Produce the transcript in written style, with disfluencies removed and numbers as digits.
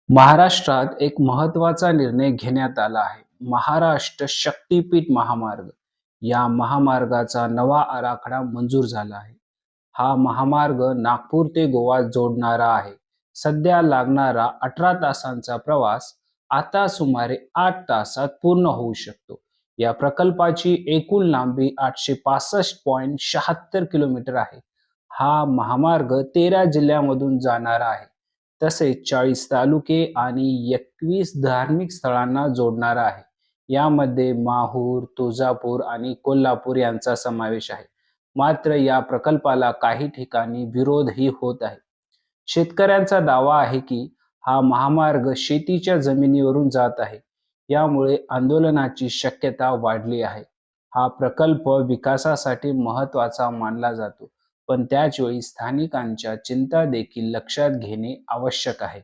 महाराष्ट्रात एक महत्त्वाचा निर्णय घेण्यात आला आहे. महाराष्ट्र शक्तीपीठ महामार्ग. या महामार्गाचा नवा आराखडा मंजूर झाला आहे. हा महामार्ग नागपूर ते गोवा जोडणारा आहे. सध्या लागणारा 18 तासांचा प्रवास आता सुमारे 8 तासात पूर्ण होऊ शकतो. या प्रकल्पाची एकूण लांबी 865.76 किलोमीटर आहे. हा महामार्ग 13 जिल्ह्यांमधून जाणारा आहे. तसेच 40 तालुके आणि 21 धार्मिक स्थळांना जोडणारा आहे. यामध्ये माहूर, तुळजापूर आणि कोल्हापूर यांचा समावेश आहे. मात्र या प्रकल्पाला काही ठिकाणी विरोधही होत आहे. शेतकऱ्यांचा दावा आहे की हा महामार्ग शेतीच्या जमिनीवरून जात आहे. यामुळे आंदोलनाची शक्यता वाढली आहे. हा प्रकल्प विकासासाठी महत्त्वाचा मानला जातो, पण त्याच वेळी स्थानिकांच्या चिंता देखील लक्षात घेणे आवश्यक आहे.